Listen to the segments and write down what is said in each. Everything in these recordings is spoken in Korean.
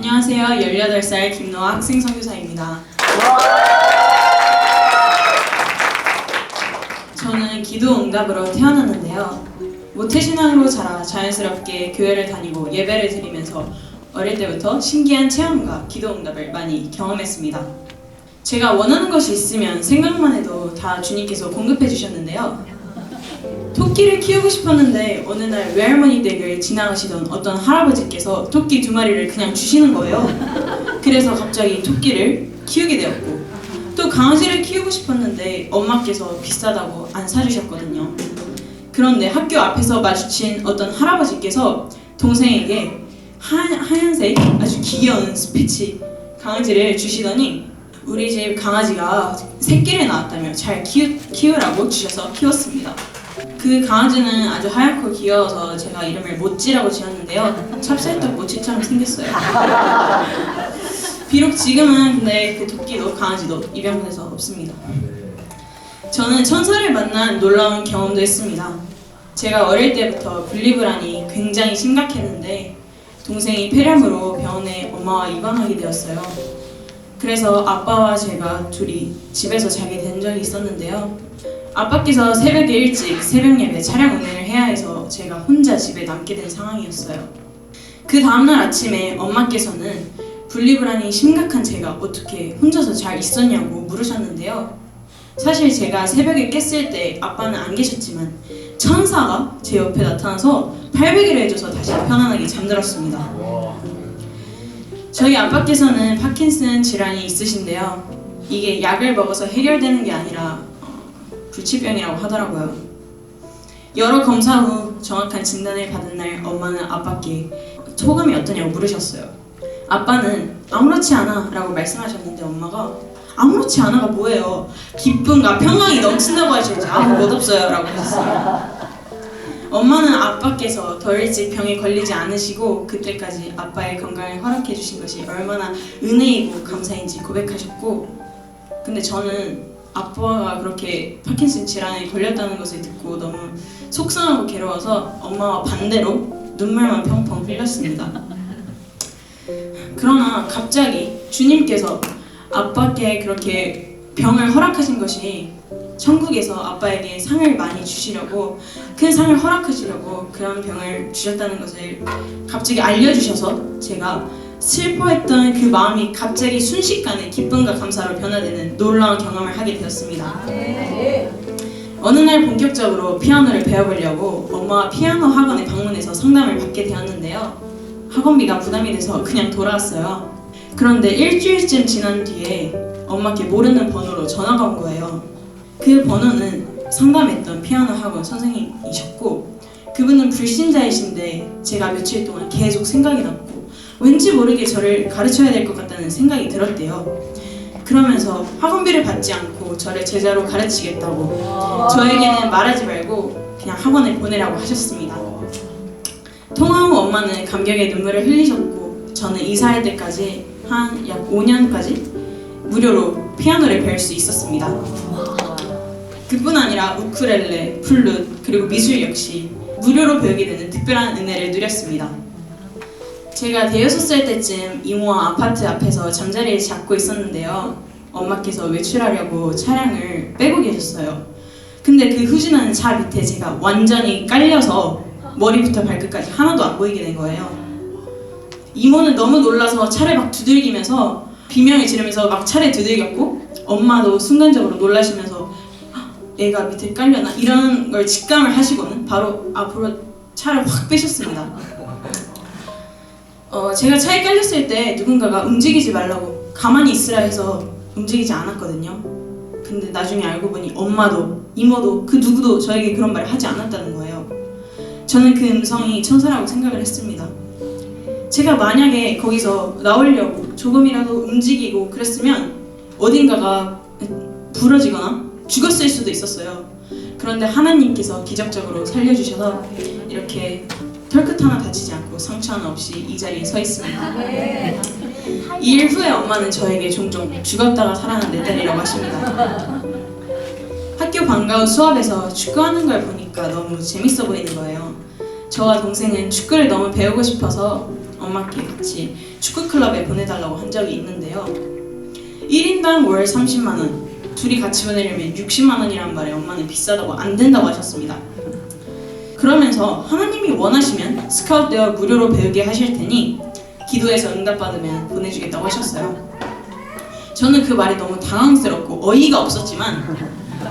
안녕하세요. 18살 김노아 학생 선교사입니다. 저는 기도응답으로 태어났는데요. 모태신앙으로 자라 자연스럽게 교회를 다니고 예배를 드리면서 어릴 때부터 신기한 체험과 기도응답을 많이 경험했습니다. 제가 원하는 것이 있으면 생각만 해도 다 주님께서 공급해 주셨는데요. 토끼를 키우고 싶었는데 어느 날 외할머니 댁을 지나가시던 어떤 할아버지께서 토끼 2마리를 그냥 주시는 거예요. 그래서 갑자기 토끼를 키우게 되었고, 또 강아지를 키우고 싶었는데 엄마께서 비싸다고 안 사주셨거든요. 그런데 학교 앞에서 마주친 어떤 할아버지께서 동생에게 하얀색 아주 귀여운 스피치 강아지를 주시더니 우리 집 강아지가 새끼를 낳았다며 잘 키우라고 주셔서 키웠습니다. 그 강아지는 아주 하얗고 귀여워서 제가 이름을 모찌라고 지었는데요. 찹쌀떡 모찌처럼 생겼어요. 비록 지금은 근데 그 토끼도 강아지도 입양돼서 없습니다. 저는 천사를 만난 놀라운 경험도 했습니다. 제가 어릴 때부터 분리불안이 굉장히 심각했는데 동생이 폐렴으로 병원에 엄마와 입원하게 되었어요. 그래서 아빠와 제가 둘이 집에서 자게 된 적이 있었는데요. 아빠께서 새벽에 일찍 새벽 예배 차량 운행을 해야 해서 제가 혼자 집에 남게 된 상황이었어요. 그 다음날 아침에 엄마께서는 분리불안이 심각한 제가 어떻게 혼자서 잘 있었냐고 물으셨는데요. 사실 제가 새벽에 깼을 때 아빠는 안 계셨지만 천사가 제 옆에 나타나서 팔베개를 해줘서 다시 편안하게 잠들었습니다. 저희 아빠께서는 파킨슨 질환이 있으신데요. 이게 약을 먹어서 해결되는 게 아니라 불치병이라고 하더라고요. 여러 검사 후 정확한 진단을 받은 날 엄마는 아빠께 소감이 어떠냐고 물으셨어요. 아빠는 아무렇지 않아 라고 말씀하셨는데 엄마가 아무렇지 않아가 뭐예요? 기쁨과 평강이 넘친다고 하셔야지 아무 것 없어요 라고 하셨어요. 엄마는 아빠께서 더 일찍 병에 걸리지 않으시고 그때까지 아빠의 건강을 허락해 주신 것이 얼마나 은혜이고 감사인지 고백하셨고, 근데 저는 아빠가 그렇게 파킨슨 질환에 걸렸다는 것을 듣고 너무 속상하고 괴로워서 엄마와 반대로 눈물만 펑펑 흘렸습니다. 그러나 갑자기 주님께서 아빠께 그렇게 병을 허락하신 것이 천국에서 아빠에게 상을 많이 주시려고, 큰 상을 허락하시려고 그런 병을 주셨다는 것을 갑자기 알려주셔서 제가 슬퍼했던 그 마음이 갑자기 순식간에 기쁨과 감사로 변화되는 놀라운 경험을 하게 되었습니다. 어느 날 본격적으로 피아노를 배워보려고 엄마와 피아노 학원에 방문해서 상담을 받게 되었는데요. 학원비가 부담이 돼서 그냥 돌아왔어요. 그런데 일주일쯤 지난 뒤에 엄마께 모르는 번호로 전화가 온 거예요. 그 번호는 상담했던 피아노 학원 선생님이셨고, 그분은 불신자이신데 제가 며칠 동안 계속 생각이 났고 왠지 모르게 저를 가르쳐야 될 것 같다는 생각이 들었대요. 그러면서 학원비를 받지 않고 저를 제자로 가르치겠다고 저에게는 말하지 말고 그냥 학원에 보내라고 하셨습니다. 통화 후 엄마는 감격의 눈물을 흘리셨고 저는 이사할 때까지 한 약 5년까지 무료로 피아노를 배울 수 있었습니다. 그뿐 아니라 우쿨렐레, 플룻, 그리고 미술 역시 무료로 배우게 되는 특별한 은혜를 누렸습니다. 제가 6살 때쯤 이모와 아파트 앞에서 잠자리를 잡고 있었는데요. 엄마께서 외출하려고 차량을 빼고 계셨어요. 근데 그 후진하는 차 밑에 제가 완전히 깔려서 머리부터 발끝까지 하나도 안 보이게 된 거예요. 이모는 너무 놀라서 차를 막 두들기면서 비명을 지르면서 막 차를 두들겼고, 엄마도 순간적으로 놀라시면서 애가 밑에 깔려나 이런 걸 직감을 하시고는 바로 앞으로 차를 확 빼셨습니다. 제가 차에 깔렸을 때 누군가가 움직이지 말라고 가만히 있으라 해서 움직이지 않았거든요. 근데 나중에 알고 보니 엄마도 이모도 그 누구도 저에게 그런 말을 하지 않았다는 거예요. 저는 그 음성이 천사라고 생각을 했습니다. 제가 만약에 거기서 나오려고 조금이라도 움직이고 그랬으면 어딘가가 부러지거나 죽었을 수도 있었어요. 그런데 하나님께서 기적적으로 살려주셔서 이렇게 털끝 하나 다치지 않고 상처 하나 없이 이 자리에 서 있습니다. 이 일 후에 엄마는 저에게 종종 죽었다가 살아난 내 딸이라고 하십니다. 학교 방과 후 수업에서 축구하는 걸 보니까 너무 재밌어 보이는 거예요. 저와 동생은 축구를 너무 배우고 싶어서 엄마께 같이 축구 클럽에 보내달라고 한 적이 있는데요. 1인당 월 30만 원, 둘이 같이 보내려면 60만 원이란 말에 엄마는 비싸다고 안 된다고 하셨습니다. 그러면서 하나님이 원하시면 스카웃 되어 무료로 배우게 하실 테니 기도해서 응답받으면 보내주겠다고 하셨어요. 저는 그 말이 너무 당황스럽고 어이가 없었지만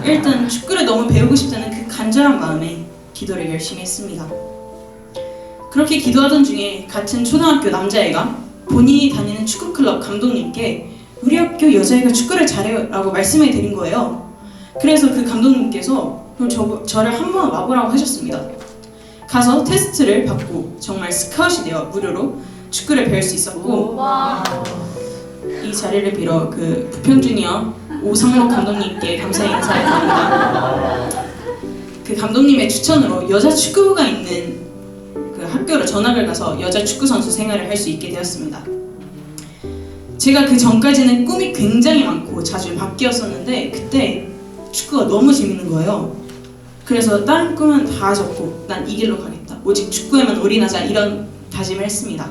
일단 축구를 너무 배우고 싶다는 그 간절한 마음에 기도를 열심히 했습니다. 그렇게 기도하던 중에 같은 초등학교 남자애가 본인이 다니는 축구클럽 감독님께 우리 학교 여자애가 축구를 잘해요 라고 말씀을 드린 거예요. 그래서 그 감독님께서 그럼 저를 한번 와보라고 하셨습니다. 가서 테스트를 받고 정말 스카웃이 되어 무료로 축구를 배울 수 있었고, 이 자리를 빌어 그 부평주니어 오상록 감독님께 감사의 인사를 드립니다. 그 감독님의 추천으로 여자 축구부가 있는 그 학교로 전학을 가서 여자 축구 선수 생활을 할 수 있게 되었습니다. 제가 그 전까지는 꿈이 굉장히 많고 자주 바뀌었었는데 그때 축구가 너무 재밌는 거예요. 그래서 다른 꿈은 다 접고 난 이 길로 가겠다. 오직 축구에만 올인하자 이런 다짐을 했습니다.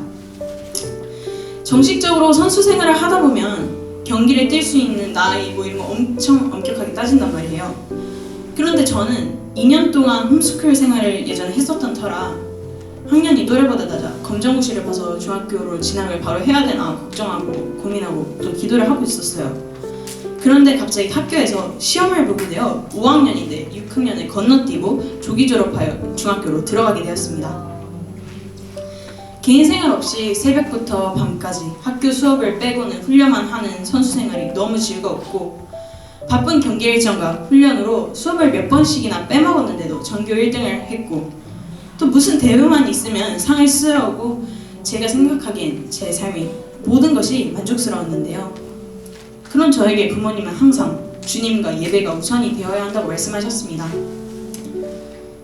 정식적으로 선수 생활을 하다 보면 경기를 뛸 수 있는 나이 뭐 이런 거 엄청 엄격하게 따진단 말이에요. 그런데 저는 2년 동안 홈스쿨 생활을 예전에 했었던 터라 학년이 또래보다 낮아 검정고시를 봐서 중학교로 진학을 바로 해야 되나 걱정하고 고민하고 또 기도를 하고 있었어요. 그런데 갑자기 학교에서 시험을 보게 되어 5학년인데 6학년을 건너뛰고 조기 졸업하여 중학교로 들어가게 되었습니다. 개인 생활 없이 새벽부터 밤까지 학교 수업을 빼고는 훈련만 하는 선수 생활이 너무 즐거웠고 바쁜 경기 일정과 훈련으로 수업을 몇 번씩이나 빼먹었는데도 전교 1등을 했고 또 무슨 대회만 있으면 상을 쓰러오고 제가 생각하기엔 제 삶이 모든 것이 만족스러웠는데요. 그런 저에게 부모님은 항상 주님과 예배가 우선이 되어야 한다고 말씀하셨습니다.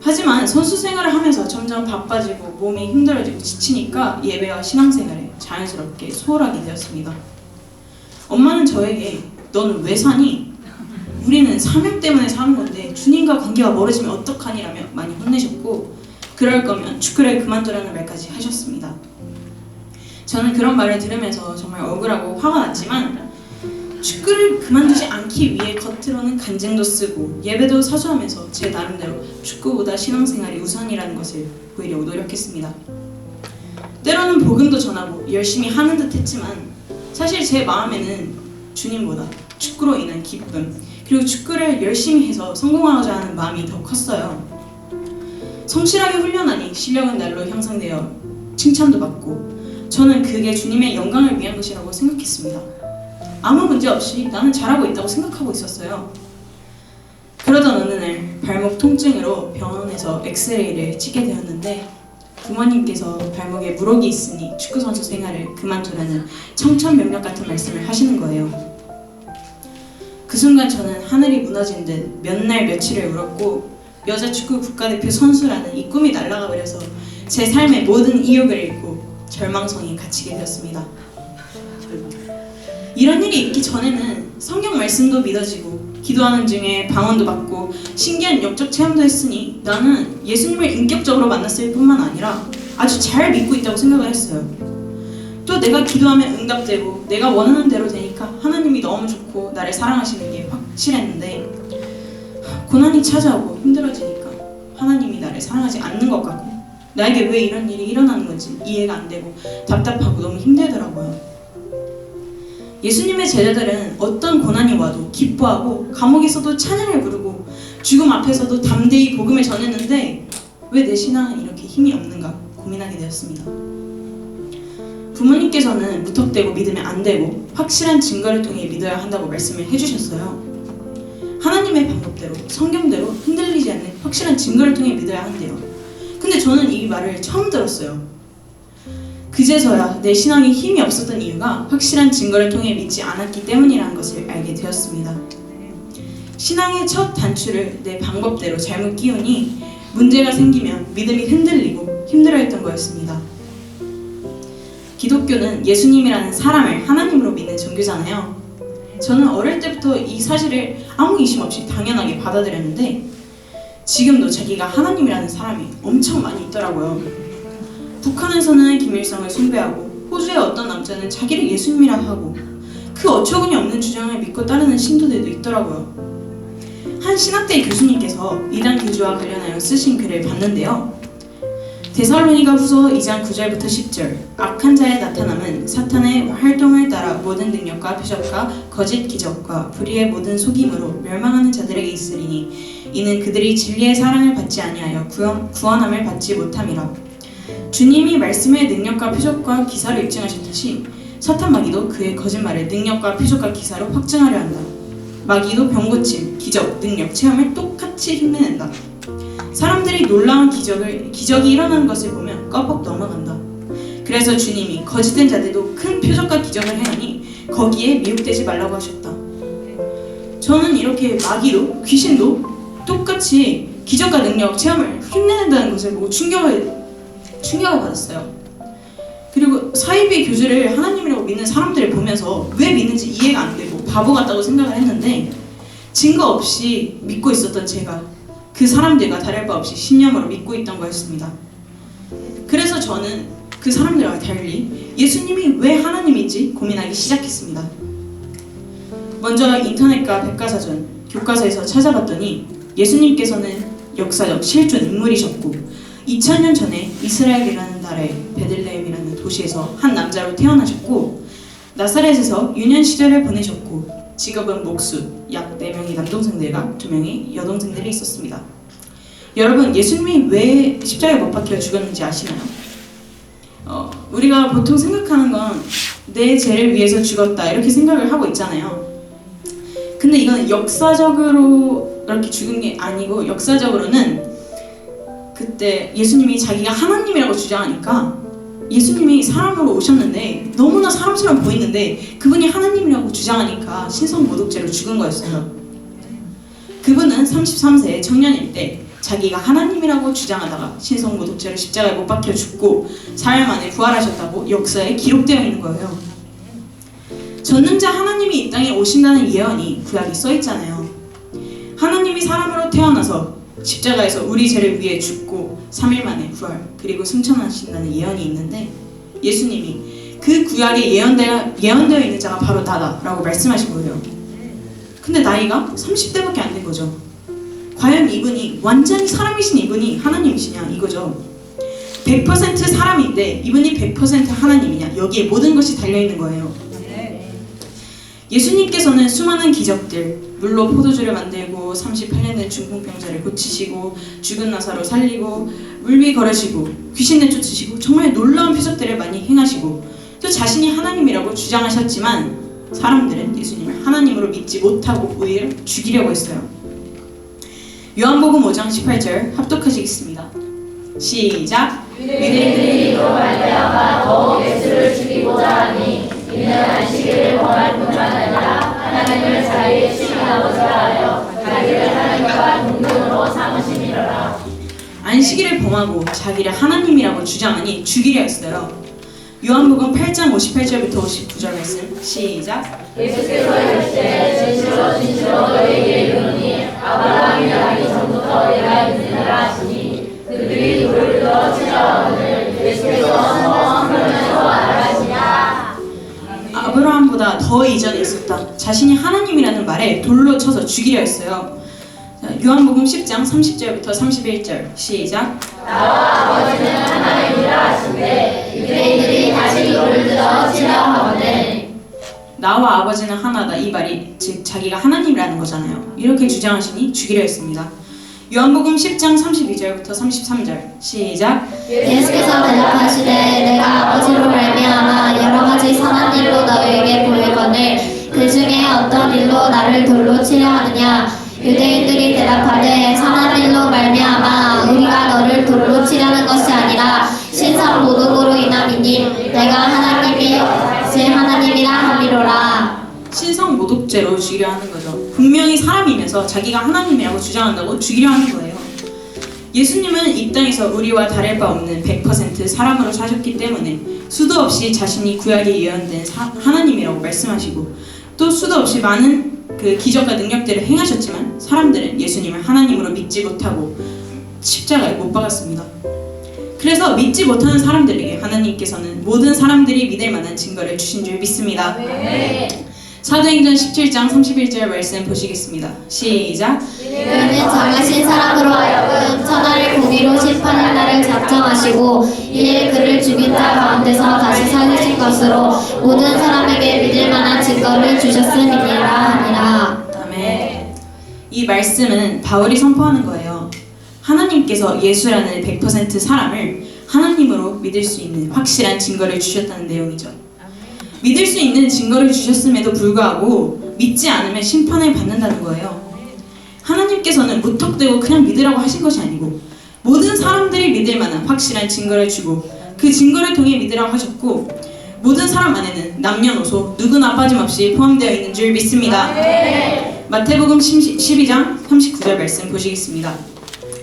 하지만 선수 생활을 하면서 점점 바빠지고 몸이 힘들어지고 지치니까 예배와 신앙생활에 자연스럽게 소홀하게 되었습니다. 엄마는 저에게 너는 왜 사니? 우리는 사명 때문에 사는 건데 주님과 관계가 멀어지면 어떡하니라며 많이 혼내셨고 그럴 거면 축구를 그만두라는 말까지 하셨습니다. 저는 그런 말을 들으면서 정말 억울하고 화가 났지만 축구를 그만두지 않기 위해 겉으로는 간증도 쓰고 예배도 사수하면서 제 나름대로 축구보다 신앙생활이 우선이라는 것을 보이려고 노력했습니다. 때로는 복음도 전하고 열심히 하는 듯 했지만 사실 제 마음에는 주님보다 축구로 인한 기쁨 그리고 축구를 열심히 해서 성공하고자 하는 마음이 더 컸어요. 성실하게 훈련하니 실력은 날로 향상되어 칭찬도 받고 저는 그게 주님의 영광을 위한 것이라고 생각했습니다. 아무 문제 없이 나는 잘하고 있다고 생각하고 있었어요. 그러던 어느 날 발목 통증으로 병원에서 엑스레이를 찍게 되었는데 부모님께서 발목에 물혹이 있으니 축구선수 생활을 그만두라는 청천벽력 같은 말씀을 하시는 거예요. 그 순간 저는 하늘이 무너진 듯 몇 날 며칠을 울었고 여자 축구 국가대표 선수라는 이 꿈이 날아가 버려서 제 삶의 모든意欲을 잃고 절망성에 갇히게 되었습니다. 이런 일이 있기 전에는 성경 말씀도 믿어지고 기도하는 중에 방언도 받고 신기한 영적 체험도 했으니 나는 예수님을 인격적으로 만났을 뿐만 아니라 아주 잘 믿고 있다고 생각을 했어요. 또 내가 기도하면 응답되고 내가 원하는 대로 되니까 하나님이 너무 좋고 나를 사랑하시는 게 확실했는데 고난이 찾아오고 힘들어지니까 하나님이 나를 사랑하지 않는 것 같고 나에게 왜 이런 일이 일어나는 건지 이해가 안 되고 답답하고 너무 힘들더라고요. 예수님의 제자들은 어떤 고난이 와도 기뻐하고 감옥에서도 찬양을 부르고 죽음 앞에서도 담대히 복음을 전했는데 왜 내 신앙은 이렇게 힘이 없는가 고민하게 되었습니다. 부모님께서는 무턱대고 믿으면 안 되고 확실한 증거를 통해 믿어야 한다고 말씀을 해주셨어요. 하나님의 방법대로 성경대로 흔들리지 않는 확실한 증거를 통해 믿어야 한대요. 근데 저는 이 말을 처음 들었어요. 그제서야 내 신앙에 힘이 없었던 이유가 확실한 증거를 통해 믿지 않았기 때문이라는 것을 알게 되었습니다. 신앙의 첫 단추를 내 방법대로 잘못 끼우니 문제가 생기면 믿음이 흔들리고 힘들어했던 거였습니다. 기독교는 예수님이라는 사람을 하나님으로 믿는 종교잖아요. 저는 어릴 때부터 이 사실을 아무 의심 없이 당연하게 받아들였는데 지금도 자기가 하나님이라는 사람이 엄청 많이 있더라고요. 북한에서는 김일성을 숭배하고 호주의 어떤 남자는 자기를 예수님이라 하고 그 어처구니 없는 주장을 믿고 따르는 신도들도 있더라고요. 한 신학대 교수님께서 이단 교주와 관련하여 쓰신 글을 봤는데요. 데살로니가 후서 2장 9절부터 10절 악한 자의 나타남은 사탄의 활동을 따라 모든 능력과 표적과 거짓 기적과 불의의 모든 속임으로 멸망하는 자들에게 있으리니 이는 그들이 진리의 사랑을 받지 아니하여 구원함을 받지 못함이라. 주님이 말씀의 능력과 표적과 기사를 입증하셨듯이 사탄 마귀도 그의 거짓말을 능력과 표적과 기사로 확증하려 한다. 마귀도 병고침, 기적, 능력, 체험을 똑같이 흉내낸다. 사람들이 놀라운 기적이 일어나는 것을 보면 껌뻑 넘어간다. 그래서 주님이 거짓된 자들도 큰 표적과 기적을 행하니 거기에 미혹되지 말라고 하셨다. 저는 이렇게 마귀도 귀신도 똑같이 기적과 능력, 체험을 흉내낸다는 것을 보고 충격을 받았어요. 그리고 사이비 교주를 하나님이라고 믿는 사람들을 보면서 왜 믿는지 이해가 안 되고 바보 같다고 생각을 했는데 증거 없이 믿고 있었던 제가 그 사람들과 다를 바 없이 신념으로 믿고 있던 거였습니다. 그래서 저는 그 사람들과 달리 예수님이 왜 하나님인지 고민하기 시작했습니다. 먼저 인터넷과 백과사전, 교과서에서 찾아봤더니 예수님께서는 역사적 실존 인물이셨고 2000년 전에 이스라엘이라는 나라의 베들레헴이라는 도시에서 한 남자로 태어나셨고 나사렛에서 유년 시절을 보내셨고 직업은 목수, 약 4명의 남동생들과 2명의 여동생들이 있었습니다. 여러분, 예수님이 왜 십자가에 못 박혀 죽었는지 아시나요? 우리가 보통 생각하는 건 내 죄를 위해서 죽었다 이렇게 생각을 하고 있잖아요. 근데 이건 역사적으로 이렇게 죽은 게 아니고 역사적으로는 그때 예수님이 자기가 하나님이라고 주장하니까 예수님이 사람으로 오셨는데 너무나 사람처럼 보이는데 그분이 하나님이라고 주장하니까 신성모독죄로 죽은 거였어요. 그분은 33세 청년일 때 자기가 하나님이라고 주장하다가 신성모독죄로 십자가에 못 박혀 죽고 4일 만에 부활하셨다고 역사에 기록되어 있는 거예요. 전능자 하나님이 이 땅에 오신다는 예언이 구약에 써 있잖아요. 하나님이 사람으로 태어나서 십자가에서 우리 죄를 위해 죽고 3일 만에 부활 그리고 승천하신다는 예언이 있는데 예수님이 그 구약에 예언되어 있는 자가 바로 나다라고 말씀하신 거예요. 근데 나이가 30대밖에 안 된 거죠. 과연 이분이 완전히 사람이신 이분이 하나님이시냐 이거죠. 100% 사람인데 이분이 100% 하나님이냐 여기에 모든 것이 달려있는 거예요. 예수님께서는 수많은 기적들, 물로 포도주를 만들고 38년 된 중풍병자를 고치시고 죽은 나사로 살리고 물 위 걸으시고 귀신 내쫓으시고 정말 놀라운 표적들을 많이 행하시고 또 자신이 하나님이라고 주장하셨지만 사람들은 예수님을 하나님으로 믿지 못하고 오히려 죽이려고 했어요. 요한복음 5장 18절 합독하시겠습니다. 시작! 유대인들이 이로 말미암아 더욱 예수를 죽이고자 하니 이는 안식일을 범할 뿐만 아니라 하나님을 자기의 신하고자 하여 자기를 하나님과 동등으로 삼으심이로라. 안식일을 범하고 자기를 하나님이라고 주장하니 죽이려 했어요. 요한복음 8장 58절부터 59절 말씀 시작! 예수께서 이르시되 진실로 진실로 너희에게 이르노니 아브라함이 나기 전부터 내가 있느니라 하시니 그들이 돌을 들어 치자오늘 예수께서 성령하면서 말하시냐. 아브라함보다 더 이전에 있었다. 자신이 하나님이라는 말에 돌로 쳐서 죽이려 했어요. 요한복음 10장 30절부터 31절 시작! 나와 아버지는 하나님이라 하시되 유대인들이 다시 돌을 들어 치려 하거늘. 나와 아버지는 하나다 이 말이 즉 자기가 하나님이라는 거잖아요. 이렇게 주장하시니 죽이려 했습니다. 요한복음 10장 32절부터 33절 시작! 예수께서 대답하시되 내가 아버지로 말미암아 여러 가지 선한 일로 너희에게 보이거늘 그 중에 어떤 일로 나를 돌로 치려 하느냐. 유대인들이 대답하되 선한 일로 말미암아 우리가 너를 돌로 치려는 것이 아니라 신성 모독으로 인함이니 내가 하나님이 제 하나님이라 함이로라. 신성 모독죄로 죽이려 하는 거죠. 분명히 사람이면서 자기가 하나님이라고 주장한다고 죽이려 하는 거예요. 예수님은 이 땅에서 우리와 다를 바 없는 100% 사람으로 사셨기 때문에 수도 없이 자신이 구약에 예언된 하나님이라고 말씀하시고 또 수도 없이 많은 그 기적과 능력들을 행하셨지만 사람들은 예수님을 하나님으로 믿지 못하고 십자가에 못 박았습니다. 그래서 믿지 못하는 사람들에게 하나님께서는 모든 사람들이 믿을 만한 증거를 주신 줄 믿습니다. 사도행전 17장 31절 말씀 보시겠습니다. 시작. 이는 정하신 사람으로 하여금 천하를 공의로 심판할 날을 작정하시고 이에 그를 죽인 자 가운데서 다시 살리신 것으로 모든 사람에게 믿을 만한 증거를 주셨음이니라 하니라. 아멘. 이 말씀은 바울이 선포하는 거예요. 하나님께서 예수라는 100% 사람을 하나님으로 믿을 수 있는 확실한 증거를 주셨다는 내용이죠. 믿을 수 있는 증거를 주셨음에도 불구하고 믿지 않으면 심판을 받는다는 거예요. 하나님께서는 무턱대고 그냥 믿으라고 하신 것이 아니고 모든 사람들이 믿을 만한 확실한 증거를 주고 그 증거를 통해 믿으라고 하셨고 모든 사람 안에는 남녀노소 누구나 빠짐없이 포함되어 있는 줄 믿습니다. 마태복음 12장 39절 말씀 보시겠습니다.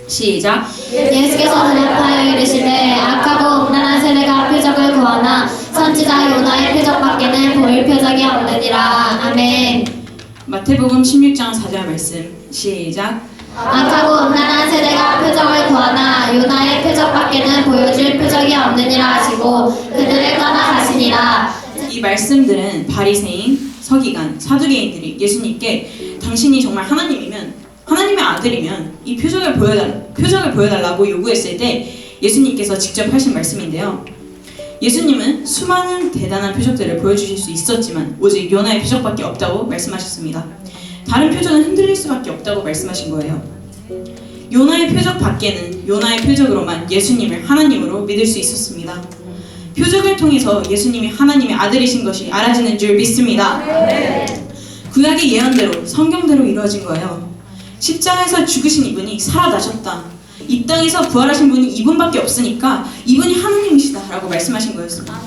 시작. 예수께서 대답하여 이르시되 악하고 음란한 세대가 표적을 구하나 선지자 요나의 표적밖에는 보일 표적이 없느니라. 아멘. 마태복음 16장 4절 말씀. 시작. 악하고 음란한 세대가 표적을 구하나 요나의 표적밖에는 보여줄 표적이 없느니라 하시고 그들을 떠나가시니라. 이 말씀들은 바리새인, 서기관, 사두개인들이 예수님께 당신이 정말 하나님이면 하나님의 아들이면 이 표적을 보여달라고 요구했을 때 예수님께서 직접 하신 말씀인데요. 예수님은 수많은 대단한 표적들을 보여주실 수 있었지만 오직 요나의 표적밖에 없다고 말씀하셨습니다. 다른 표적은 흔들릴 수밖에 없다고 말씀하신 거예요. 요나의 표적 밖에는 요나의 표적으로만 예수님을 하나님으로 믿을 수 있었습니다. 표적을 통해서 예수님이 하나님의 아들이신 것이 알아지는 줄 믿습니다. 구약의 예언대로 성경대로 이루어진 거예요. 십자가에서 죽으신 이분이 살아나셨다. 이 땅에서 부활하신 분이 이분밖에 없으니까 이분이 하나님이시다 라고 말씀하신 거였습니다.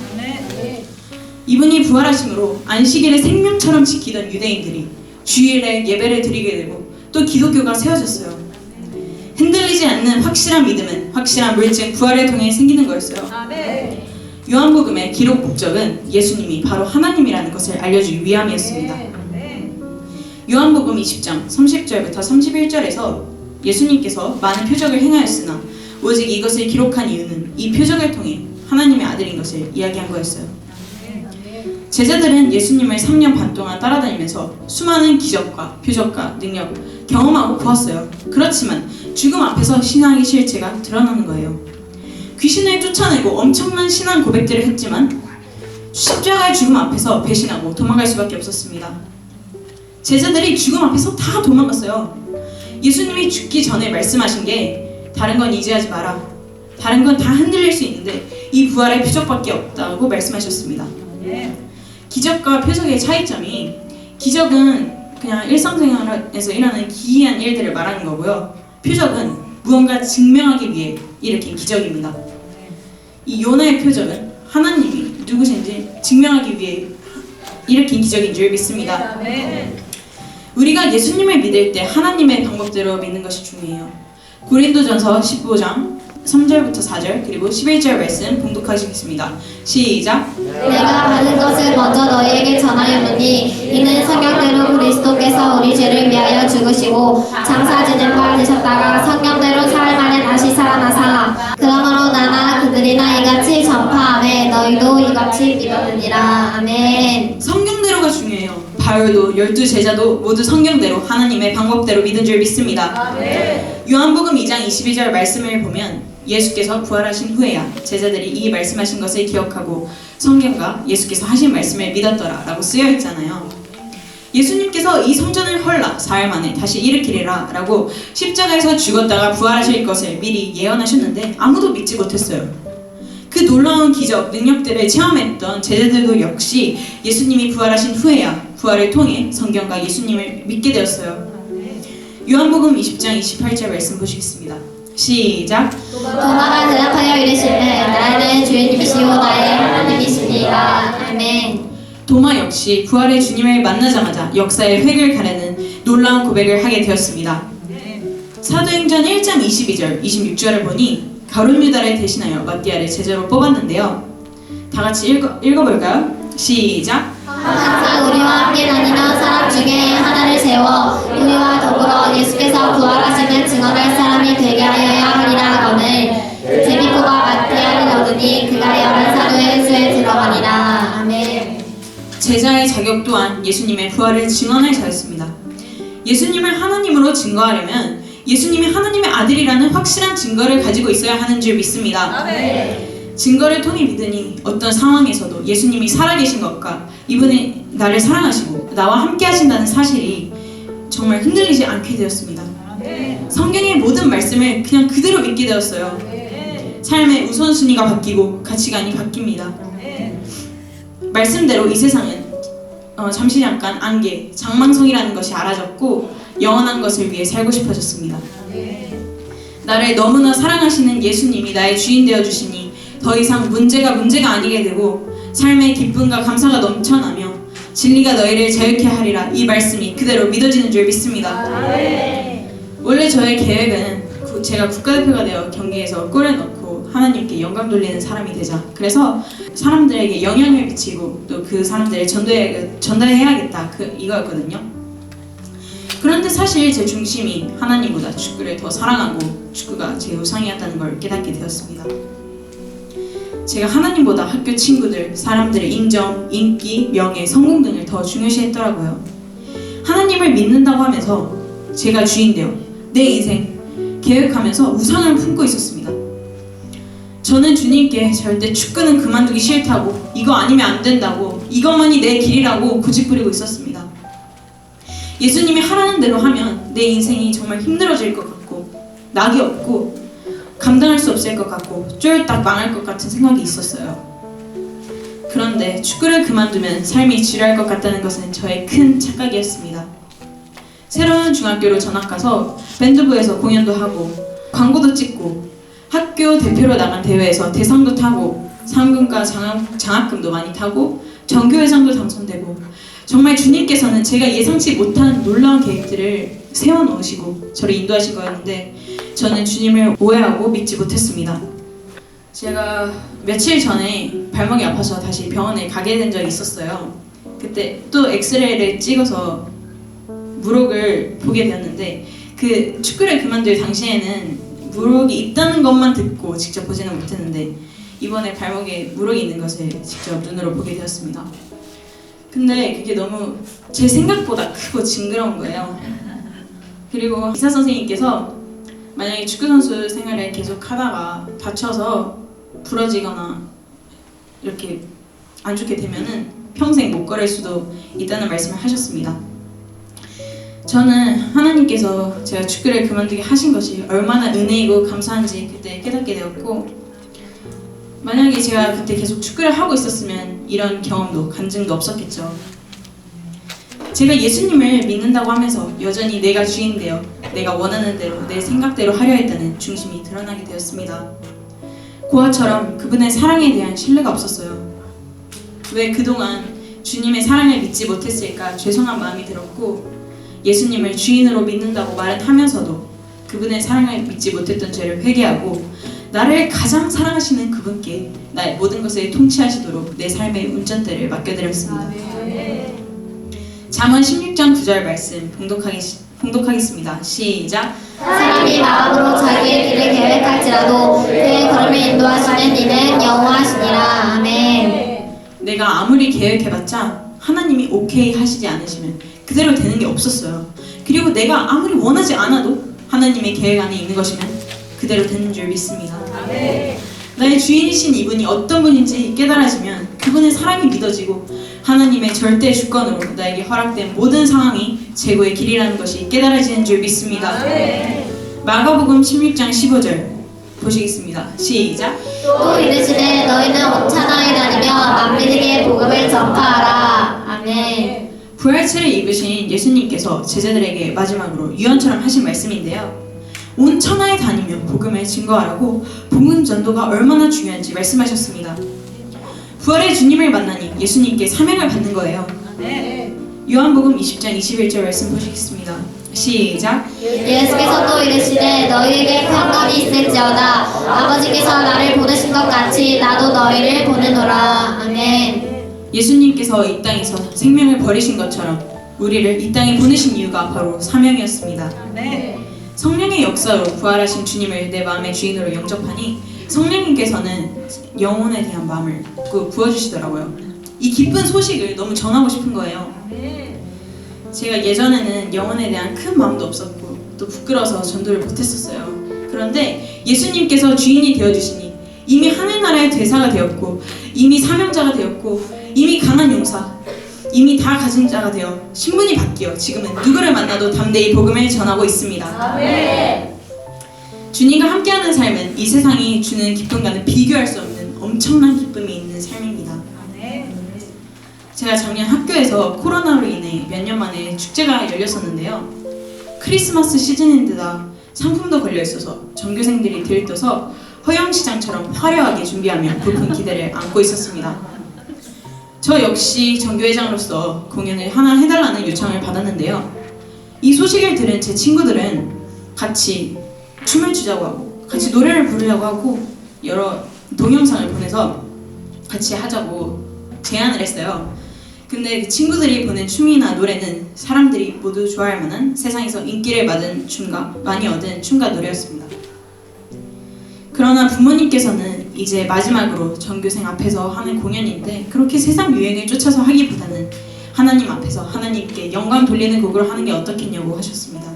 이분이 부활하심으로 안식일을 생명처럼 지키던 유대인들이 주일에 예배를 드리게 되고 또 기독교가 세워졌어요. 흔들리지 않는 확실한 믿음은 확실한 물증 부활을 통해 생기는 거였어요. 요한복음의 기록 목적은 예수님이 바로 하나님이라는 것을 알려주기 위함이었습니다. 요한복음 20장 30절부터 31절에서 예수님께서 많은 표적을 행하였으나 오직 이것을 기록한 이유는 이 표적을 통해 하나님의 아들인 것을 이야기한 거였어요. 제자들은 예수님을 3년 반 동안 따라다니면서 수많은 기적과 표적과 능력 경험하고 보았어요. 그렇지만 죽음 앞에서 신앙의 실체가 드러나는 거예요. 귀신을 쫓아내고 엄청난 신앙 고백들을 했지만 십자가의 죽음 앞에서 배신하고 도망갈 수밖에 없었습니다. 제자들이 죽음 앞에서 다 도망갔어요. 예수님이 죽기 전에 말씀하신 게 다른 건 의지하지 마라. 다른 건 다 흔들릴 수 있는데 이 부활의 표적밖에 없다고 말씀하셨습니다. 기적과 표적의 차이점이 기적은 그냥 일상생활에서 일어나는 기이한 일들을 말하는 거고요. 표적은 무언가 증명하기 위해 일으킨 기적입니다. 이 요나의 표적은 하나님이 누구신지 증명하기 위해 일으킨 기적인 줄 믿습니다. 우리가 예수님을 믿을 때 하나님의 방법대로 믿는 것이 중요해요. 고린도전서 15장 3절부터 4절 그리고 11절 말씀 봉독하시겠습니다. 시작. 내가 받은 것을 먼저 너희에게 전하였노니 이는 성경대로 그리스도께서 우리 죄를 위하여 죽으시고 장사 지는 바 되셨다가 성경대로 사흘 만에 다시 살아나사 그러므로 나나 그들이나 이같이 전파하매 너희도 이같이 믿었느니라. 아멘. 성경대로가 중요해요. 바울도 12제자도 모두 성경대로 하나님의 방법대로 믿은 줄 믿습니다. 요한복음 2장 22절 말씀을 보면 예수께서 부활하신 후에야 제자들이 이 말씀하신 것을 기억하고 성경과 예수께서 하신 말씀을 믿었더라 라고 쓰여 있잖아요. 예수님께서 이 성전을 헐라 사흘 만에 다시 일으키리라 라고 십자가에서 죽었다가 부활하실 것을 미리 예언하셨는데 아무도 믿지 못했어요. 그 놀라운 기적, 능력들을 체험했던 제자들도 역시 예수님이 부활하신 후에야 부활을 통해 성경과 예수님을 믿게 되었어요. 요한복음 20장 28절 말씀 보시겠습니다. 시작. 도마가 대답하여 이르시되 나는 주님이시오 나의 하나님이시니라. 아멘. 도마 역시 부활의 주님을 만나자마자 역사의 획을 가르는 놀라운 고백을 하게 되었습니다. 사도행전 1장 22절, 26절을 보니 가룟 유다를 대신하여 마띠아를 제자로 뽑았는데요. 다 같이 읽어볼까요? 시작. 항상 우리와 함께 다니는 사람 중에 하나를 세워 우리와 더불어 예수께서 부활하심을 증언할 사람이 되게 하여야 하리라 하거늘. 제비포가 제자의 자격 또한 예수님의 부활을 증언할 자였습니다. 예수님을 하나님으로 증거하려면 예수님이 하나님의 아들이라는 확실한 증거를 가지고 있어야 하는 줄 믿습니다. 증거를 통해 믿으니 어떤 상황에서도 예수님이 살아계신 것과 이분이 나를 사랑하시고 나와 함께 하신다는 사실이 정말 흔들리지 않게 되었습니다. 성경의 모든 말씀을 그냥 그대로 믿게 되었어요. 삶의 우선순위가 바뀌고 가치관이 바뀝니다. 말씀대로 이 세상은 잠시 잠깐 안개, 장망성이라는 것이 알아졌고 영원한 것을 위해 살고 싶어졌습니다. 나를 너무나 사랑하시는 예수님이 나의 주인 되어주시니 더 이상 문제가 아니게 되고 삶의 기쁨과 감사가 넘쳐나며 진리가 너희를 자유케 하리라 이 말씀이 그대로 믿어지는 줄 믿습니다. 원래 저의 계획은 제가 국가대표가 되어 경기에서 골을 넣고 하나님께 영광 돌리는 사람이 되자, 그래서 사람들에게 영향을 미치고 또 그 사람들을 전달해야겠다, 이거였거든요. 그런데 사실 제 중심이 하나님보다 축구를 더 사랑하고 축구가 제 우상이었다는 걸 깨닫게 되었습니다. 제가 하나님보다 학교 친구들, 사람들의 인정, 인기, 명예, 성공 등을 더 중요시했더라고요. 하나님을 믿는다고 하면서 제가 주인 되어 내 인생 계획하면서 우상을 품고 있었습니다. 저는 주님께 절대 축구는 그만두기 싫다고, 이거 아니면 안 된다고, 이것만이 내 길이라고 고집부리고 있었습니다. 예수님이 하라는 대로 하면 내 인생이 정말 힘들어질 것 같고 낙이 없고 감당할 수 없을 것 같고 쫄딱 망할 것 같은 생각이 있었어요. 그런데 축구를 그만두면 삶이 지루할 것 같다는 것은 저의 큰 착각이었습니다. 새로운 중학교로 전학 가서 밴드부에서 공연도 하고 광고도 찍고 학교 대표로 나간 대회에서 대상도 타고 상금과 장학금도 많이 타고 정교회장도 당선되고 정말 주님께서는 제가 예상치 못한 놀라운 계획들을 세워놓으시고 저를 인도하신 거였는데 저는 주님을 오해하고 믿지 못했습니다. 제가 며칠 전에 발목이 아파서 다시 병원에 가게 된 적이 있었어요. 그때 또 엑스레이를 찍어서 무록을 보게 되었는데 그 축구를 그만둘 당시에는 무록이 있다는 것만 듣고 직접 보지는 못했는데 이번에 발목에 무록이 있는 것을 직접 눈으로 보게 되었습니다. 근데 그게 너무 제 생각보다 크고 징그러운 거예요. 그리고 의사 선생님께서 만약에 축구선수 생활을 계속 하다가 다쳐서 부러지거나 이렇게 안 좋게 되면은 평생 못 걸을 수도 있다는 말씀을 하셨습니다. 저는 하나님께서 제가 축구를 그만두게 하신 것이 얼마나 은혜이고 감사한지 그때 깨닫게 되었고, 만약에 제가 그때 계속 축구를 하고 있었으면 이런 경험도 간증도 없었겠죠. 제가 예수님을 믿는다고 하면서 여전히 내가 주인 되어 내가 원하는 대로 내 생각대로 하려 했다는 중심이 드러나게 되었습니다. 고아처럼 그분의 사랑에 대한 신뢰가 없었어요. 왜 그동안 주님의 사랑을 믿지 못했을까 죄송한 마음이 들었고, 예수님을 주인으로 믿는다고 말은 하면서도 그분의 사랑을 믿지 못했던 죄를 회개하고 나를 가장 사랑하시는 그분께 나의 모든 것을 통치하시도록 내 삶의 운전대를 맡겨드렸습니다. 잠언 16장 9절 말씀 봉독하겠습니다. 시작. 사람이 마음으로 자기의 길을 계획할지라도 그의 걸음을 인도하시는 이는 여호와시니라. 아멘. 내가 아무리 계획해봤자 하나님이 오케이 하시지 않으시면 그대로 되는 게 없었어요. 그리고 내가 아무리 원하지 않아도 하나님의 계획 안에 있는 것이면 그대로 되는 줄 믿습니다. 나의 주인이신 이분이 어떤 분인지 깨달아지면 그분의 사랑이 믿어지고 하나님의 절대 주권으로 나에게 허락된 모든 상황이 최고의 길이라는 것이 깨달아지는 줄 믿습니다. 마가복음 16장 15절 보시겠습니다. 시작. 또 이르시되 너희는 온 천하에 다니며 만민에게 복음을 전파하라. 아멘. 부활체를 입으신 예수님께서 제자들에게 마지막으로 유언처럼 하신 말씀인데요. 온 천하에 다니며 복음을 증거하라고 복음 전도가 얼마나 중요한지 말씀하셨습니다. 부활의 주님을 만나니 예수님께 사명을 받는 거예요. 요한복음 20장 21절 말씀 보시겠습니다. 시작. 예수께서 또 이르시되 너희에게 평강이 있을지어다. 아버지께서 나를 보내신 것 같이 나도 너희를 보내노라. 아멘. 예수님께서 이 땅에서 생명을 버리신 것처럼 우리를 이 땅에 보내신 이유가 바로 사명이었습니다. 성령의 역사로 부활하신 주님을 내 마음의 주인으로 영접하니 성령님께서는 영혼에 대한 마음을 부어주시더라고요. 이 기쁜 소식을 너무 전하고 싶은 거예요. 제가 예전에는 영혼에 대한 큰 마음도 없었고 또 부끄러워서 전도를 못했었어요. 그런데 예수님께서 주인이 되어주시니 이미 하늘나라의 대사가 되었고 이미 사명자가 되었고 이미 강한 용사, 이미 다 가진 자가 되어 신분이 바뀌어 지금은 누구를 만나도 담대히 복음을 전하고 있습니다. 주님과 함께하는 삶은 이 세상이 주는 기쁨과는 비교할 수 없는 엄청난 기쁨이 있는 삶입니다. 제가 작년 학교에서 코로나로 인해 몇 년 만에 축제가 열렸었는데요. 크리스마스 시즌인데다 상품도 걸려있어서 전교생들이 들떠서 허영시장처럼 화려하게 준비하며 부푼 기대를 안고 있었습니다. 저 역시 전교회장으로서 공연을 하나 해달라는 요청을 받았는데요. 이 소식을 들은 제 친구들은 같이 춤을 추자고 하고 같이 노래를 부르자고 하고 여러 동영상을 보내서 같이 하자고 제안을 했어요. 근데 그 친구들이 보낸 춤이나 노래는 사람들이 모두 좋아할 만한 세상에서 인기를 많이 얻은 춤과 노래였습니다. 그러나 부모님께서는 이제 마지막으로 전교생 앞에서 하는 공연인데 그렇게 세상 유행을 쫓아서 하기보다는 하나님 앞에서 하나님께 영광 돌리는 곡으로 하는 게 어떻겠냐고 하셨습니다.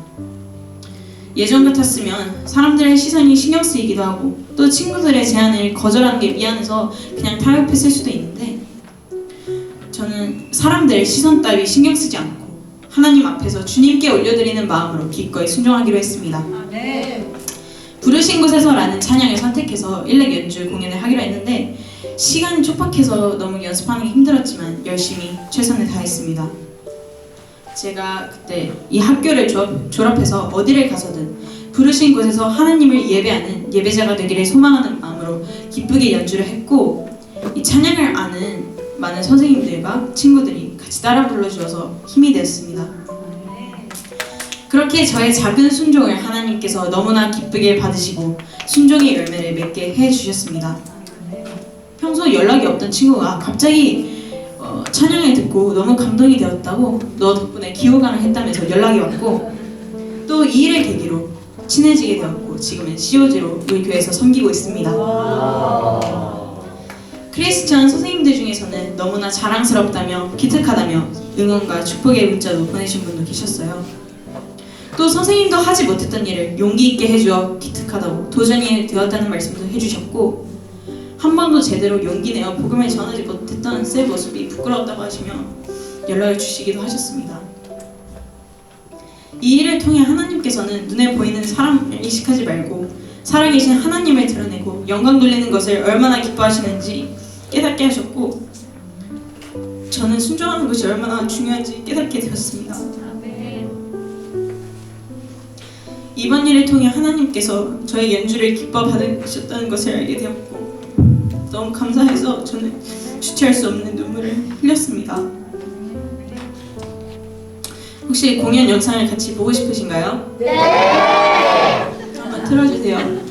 예전 같았으면 사람들의 시선이 신경 쓰이기도 하고 또 친구들의 제안을 거절하는 게 미안해서 그냥 타협했을 수도 있는데 저는 사람들의 시선 따위 신경 쓰지 않고 하나님 앞에서 주님께 올려드리는 마음으로 기꺼이 순종하기로 했습니다. 부르신 곳에서라는 찬양을 선택해서 일렉 연주 공연을 하기로 했는데 시간이 촉박해서 너무 연습하는 게 힘들었지만 열심히 최선을 다했습니다. 제가 그때 이 학교를 졸업해서 어디를 가서든 부르신 곳에서 하나님을 예배하는 예배자가 되기를 소망하는 마음으로 기쁘게 연주를 했고 이 찬양을 아는 많은 선생님들과 친구들이 같이 따라 불러주어서 힘이 되었습니다. 그렇게 저의 작은 순종을 하나님께서 너무나 기쁘게 받으시고 순종의 열매를 맺게 해주셨습니다. 평소 연락이 없던 친구가 갑자기 찬양을 듣고 너무 감동이 되었다고 너 덕분에 기호강을 했다면서 연락이 왔고 또 이 일을 계기로 친해지게 되었고 지금은 COG로 우리 교회에서 섬기고 있습니다. 크리스천 선생님들 중에서는 너무나 자랑스럽다며 기특하다며 응원과 축복의 문자도 보내신 분도 계셨어요. 또 선생님도 하지 못했던 일을 용기 있게 해주어 기특하다고 도전이 되었다는 말씀도 해주셨고 한 번도 제대로 용기 내어 복음을 전하지 못했던 제 모습이 부끄러웠다고 하시며 연락을 주시기도 하셨습니다. 이 일을 통해 하나님께서는 눈에 보이는 사람을 의식하지 말고 살아계신 하나님을 드러내고 영광 돌리는 것을 얼마나 기뻐하시는지 깨닫게 하셨고 저는 순종하는 것이 얼마나 중요한지 깨닫게 되었습니다. 이번 일을 통해 하나님께서 저의 연주를 기뻐 받으셨다는 것을 알게 되었고 너무 감사해서 저는 주체할 수 없는 눈물을 흘렸습니다. 혹시 공연 영상을 같이 보고 싶으신가요? 네! 한번 틀어주세요.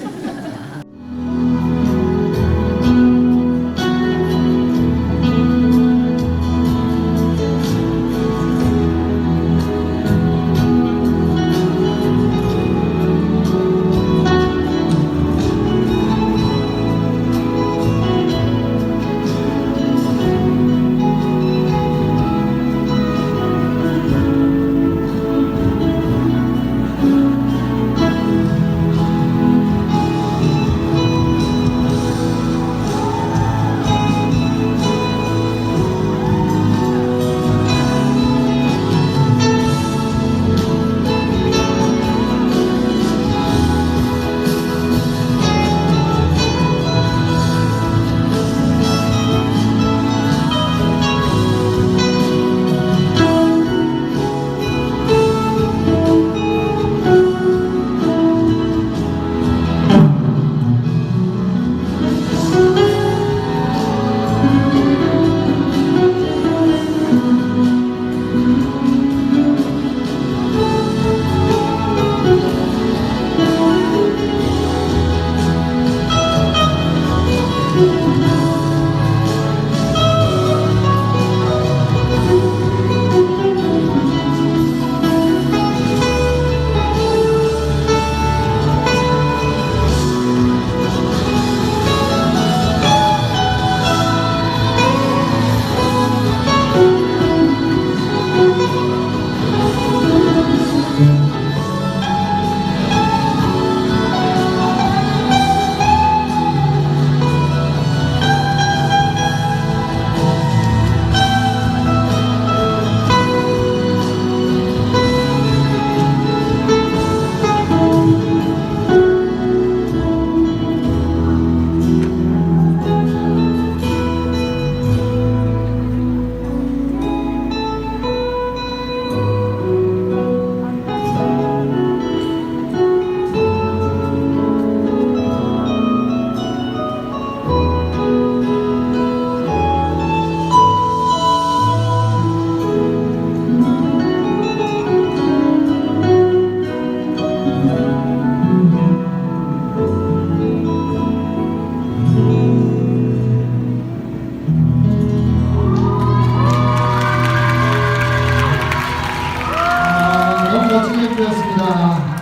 기도하겠습니다.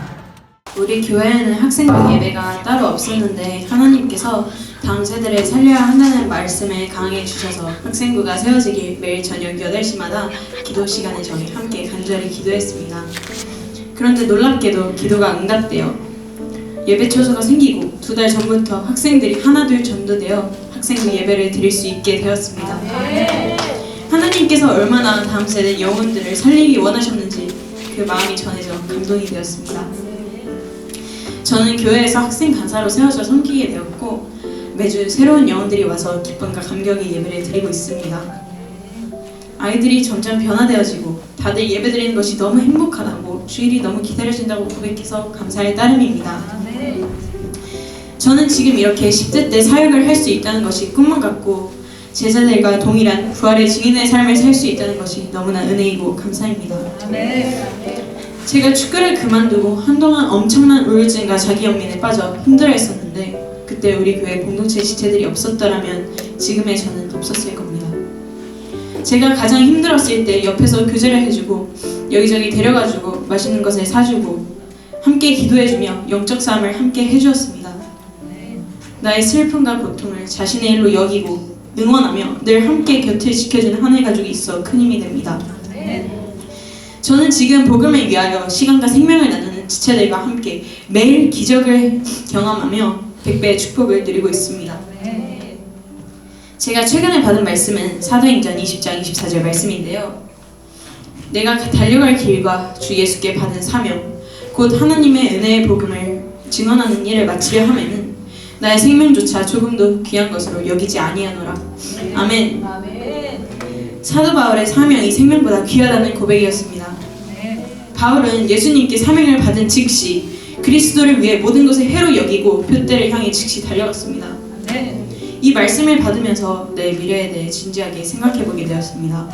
우리 교회에는 학생부 예배가 따로 없었는데 하나님께서 다음 세대를 살려야 한다는 말씀을 강하게 주셔서 학생부가 세워지길 매일 저녁 8시마다 기도 시간을 정해 함께 간절히 기도했습니다. 그런데 놀랍게도 기도가 응답되어 예배 처소가 생기고 2달 전부터 학생들이 하나둘 전도되어 학생부 예배를 드릴 수 있게 되었습니다. 하나님께서 얼마나 다음 세대 영혼들을 살리기 원하셨는지 그 마음이 전해져 감동이 되었습니다. 저는 교회에서 학생 간사로 세워져 섬기게 되었고 매주 새로운 영혼들이 와서 기쁨과 감격의 예배를 드리고 있습니다. 아이들이 점점 변화되어지고 다들 예배드리는 것이 너무 행복하다고 주일이 너무 기다려진다고 고백해서 감사할 따름입니다. 저는 지금 이렇게 10대 때 사역을 할 수 있다는 것이 꿈만 같고 제자들과 동일한 부활의 증인의 삶을 살 수 있다는 것이 너무나 은혜이고 감사입니다. 제가 축구를 그만두고 한동안 엄청난 우울증과 자기연민에 빠져 힘들어했었는데 그때 우리 교회 공동체 지체들이 없었더라면 지금의 저는 없었을 겁니다. 제가 가장 힘들었을 때 옆에서 교제를 해주고 여기저기 데려가주고 맛있는 것을 사주고 함께 기도해주며 영적 싸움을 함께 해주었습니다. 나의 슬픔과 고통을 자신의 일로 여기고 응원하며 늘 함께 곁을 지켜주는 하나의 가족이 있어 큰 힘이 됩니다. 저는 지금 복음을 위하여 시간과 생명을 나누는 지체들과 함께 매일 기적을 경험하며 100배의 축복을 누리고 있습니다. 제가 최근에 받은 말씀은 사도행전 20장 24절 말씀인데요. 내가 달려갈 길과 주 예수께 받은 사명 곧 하나님의 은혜의 복음을 증언하는 일을 마치려 하면은 나의 생명조차 조금도 귀한 것으로 여기지 아니하노라. 아멘. 사도 바울의 사명이 생명보다 귀하다는 고백이었습니다. 바울은 예수님께 사명을 받은 즉시 그리스도를 위해 모든 것을 해로 여기고 표대를 향해 즉시 달려갔습니다. 이 말씀을 받으면서 내 미래에 대해 진지하게 생각해보게 되었습니다.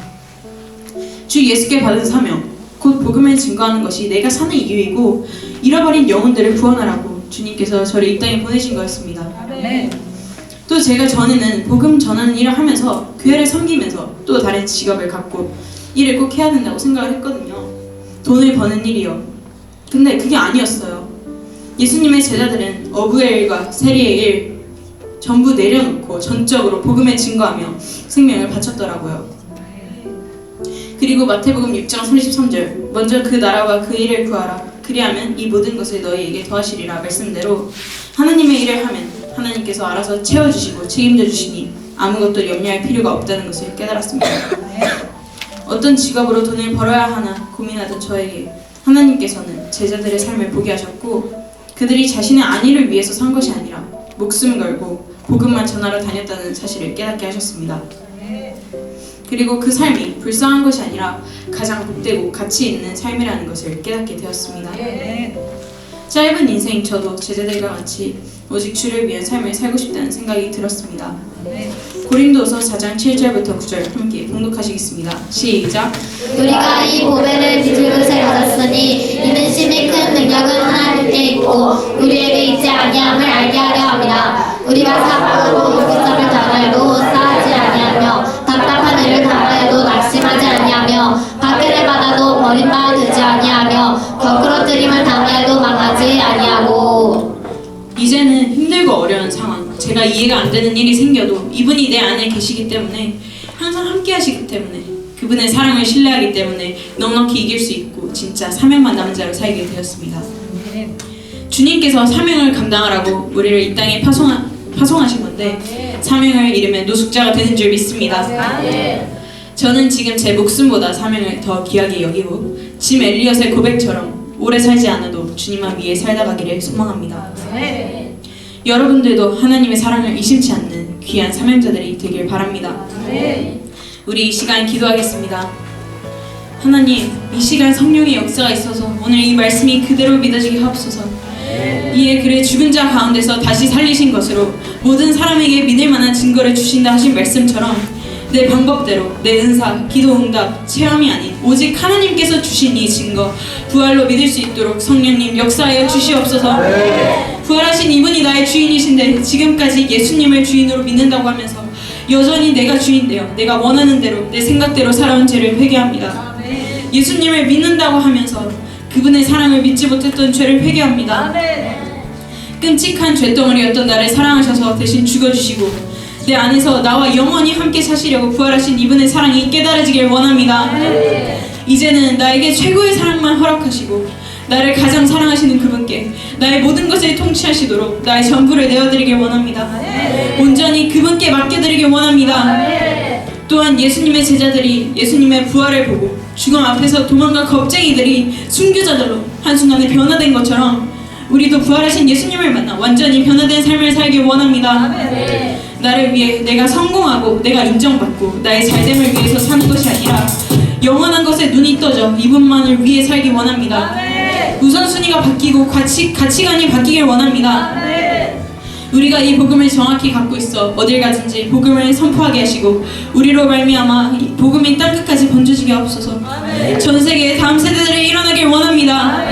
주 예수께 받은 사명, 곧 복음을 증거하는 것이 내가 사는 이유이고 잃어버린 영혼들을 구원하라고 주님께서 저를 이 땅에 보내신 거였습니다. 또 제가 전에는 복음 전하는 일을 하면서 교회를 섬기면서 또 다른 직업을 갖고 일을 꼭 해야 된다고 생각을 했거든요. 돈을 버는 일이요. 근데 그게 아니었어요. 예수님의 제자들은 어부의 일과 세리의 일 전부 내려놓고 전적으로 복음에 증거하며 생명을 바쳤더라고요. 그리고 마태복음 6장 33절 먼저 그 나라와 그 일을 구하라. 그리하면 이 모든 것을 너희에게 더하시리라 말씀대로 하나님의 일을 하면 하나님께서 알아서 채워주시고 책임져 주시니 아무것도 염려할 필요가 없다는 것을 깨달았습니다. 어떤 직업으로 돈을 벌어야 하나 고민하던 저에게 하나님께서는 제자들의 삶을 보게 하셨고 그들이 자신의 안위를 위해서 산 것이 아니라 목숨 걸고 복음만 전하러 다녔다는 사실을 깨닫게 하셨습니다. 그리고 그 삶이 불쌍한 것이 아니라 가장 복되고 가치 있는 삶이라는 것을 깨닫게 되었습니다. 짧은 인생 저도 제자들과 같이 오직 주를 위한 삶을 살고 싶다는 생각이 들었습니다. 고린도서 4장 7절부터 9절 함께 봉독하시겠습니다. 시작! 우리가 이 보배를 빚을 것에 받았으니 이는 심히 큰 능력은 하나님께 있고 우리에게 있지 아니함을 알게 하려 합니다. 우리가 사방으로 요구점을 당하여도 싸하지 아니하며 답답한 일을 당하여도 낙심하지 아니하며 박해를 받아도 버림받아 되지 아니하며 거꾸러뜨림을 당하여도 망하지 아니하고. 이제는 힘들고 어려운 상황, 제가 이해가 안 되는 일이 생겨도 이분이 내 안에 계시기 때문에 항상 함께 하시기 때문에 그분의 사랑을 신뢰하기 때문에 넉넉히 이길 수 있고 진짜 사명만 남은 자로 살게 되었습니다. 주님께서 사명을 감당하라고 우리를 이 땅에 파송하신 건데 사명을 잃으면 노숙자가 되는 줄 믿습니다. 저는 지금 제 목숨보다 사명을 더 귀하게 여기고 짐 엘리엇의 고백처럼 오래 살지 않아도 주님만 위해 살다 가기를 소망합니다. 여러분들도 하나님의 사랑을 의심치 않는 귀한 사명자들이 되길 바랍니다. 우리 이 시간 기도하겠습니다. 하나님, 이 시간 성령의 역사가 있어서 오늘 이 말씀이 그대로 믿어지게 하옵소서. 이에 그를 죽은 자 가운데서 다시 살리신 것으로 모든 사람에게 믿을 만한 증거를 주신다 하신 말씀처럼 내 방법대로 내 은사, 기도 응답, 체험이 아닌 오직 하나님께서 주신 이 증거 부활로 믿을 수 있도록 성령님 역사하여 주시옵소서. 부활하신 이분이 나의 주인이신데 지금까지 예수님을 주인으로 믿는다고 하면서 여전히 내가 주인되어 내가 원하는 대로 내 생각대로 살아온 죄를 회개합니다. 예수님을 믿는다고 하면서 그분의 사랑을 믿지 못했던 죄를 회개합니다. 끔찍한 죄덩어리였던 나를 사랑하셔서 대신 죽어주시고 내 안에서 나와 영원히 함께 사시려고 부활하신 이분의 사랑이 깨달아지길 원합니다. 이제는 나에게 최고의 사랑만 허락하시고 나를 가장 사랑하시는 그분께 나의 모든 것을 통치하시도록 나의 전부를 내어드리길 원합니다. 온전히 그분께 맡겨드리길 원합니다. 또한 예수님의 제자들이 예수님의 부활을 보고 죽음 앞에서 도망간 겁쟁이들이 순교자들로 한순간에 변화된 것처럼 우리도 부활하신 예수님을 만나 완전히 변화된 삶을 살길 원합니다. 나를 위해 내가 성공하고 내가 인정받고 나의 잘됨을 위해서 사는 것이 아니라 영원한 것에 눈이 떠져 이분만을 위해 살기 원합니다. 우선순위가 바뀌고 가치관이 바뀌길 원합니다. 우리가 이 복음을 정확히 갖고 있어 어딜 가든지 복음을 선포하게 하시고 우리로 말미암아 이 복음이 땅끝까지 번져지게 하옵소서. 전 세계의 다음 세대들이 일어나길 원합니다.